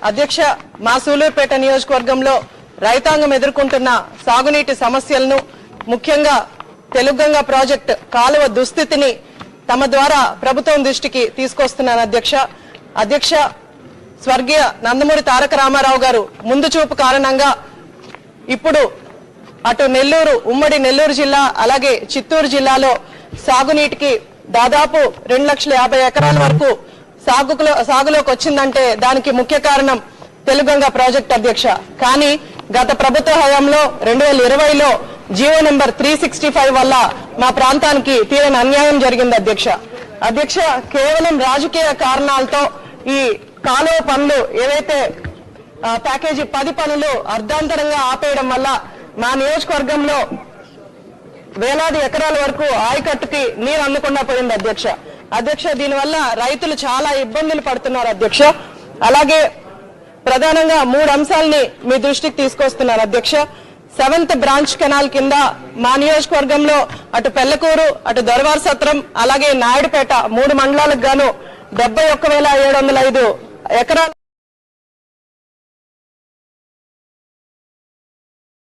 అధ్యక్ష, మా సూలూరుపేట నియోజకవర్గంలో రైతాంగం ఎదుర్కొంటున్న సాగునీటి సమస్యలను, ముఖ్యంగా తెలుగంగ ప్రాజెక్టు కాలువ దుస్థితిని తమ ద్వారా ప్రభుత్వం దృష్టికి తీసుకొస్తున్నాను అధ్యక్ష. స్వర్గీయ నందమూరి తారక రామారావు గారు ముందు చూపు కారణంగా ఇప్పుడు అటు నెల్లూరు, ఉమ్మడి నెల్లూరు జిల్లా, అలాగే చిత్తూరు జిల్లాలో సాగునీటికి దాదాపు 2,50,000 ఎకరాల వరకు సాగులోకి వచ్చిందంటే దానికి ముఖ్య కారణం తెలుగంగ ప్రాజెక్ట్ అధ్యక్ష. కానీ గత ప్రభుత్వ హయాంలో 2020లో జీవో నెంబర్ 365 వల్ల మా ప్రాంతానికి తీరని అన్యాయం జరిగింది అధ్యక్ష. కేవలం రాజకీయ కారణాలతో ఈ కాలువ పనులు ఏవైతే ప్యాకేజీ 10 పనులు అర్ధాంతరంగా ఆపేయడం వల్ల మా నియోజకవర్గంలో వేలాది ఎకరాల వరకు ఆయకట్టుకి నీరు అందకుండా పోయింది అధ్యక్ష. దీనివల్ల రైతులు చాలా ఇబ్బందులు పడుతున్నారు అధ్యక్ష. అలాగే ప్రధానంగా 3 అంశాలని మీ దృష్టికి తీసుకొస్తున్నారు అధ్యక్ష. 7th బ్రాంచ్ కెనాల్ కింద మా నియోజకవర్గంలో అటు పెళ్లకూరు, అటు దొరవార సత్రం, అలాగే నాయుడుపేట 3 మండలాలకు గాను 71,705 ఎకరాలు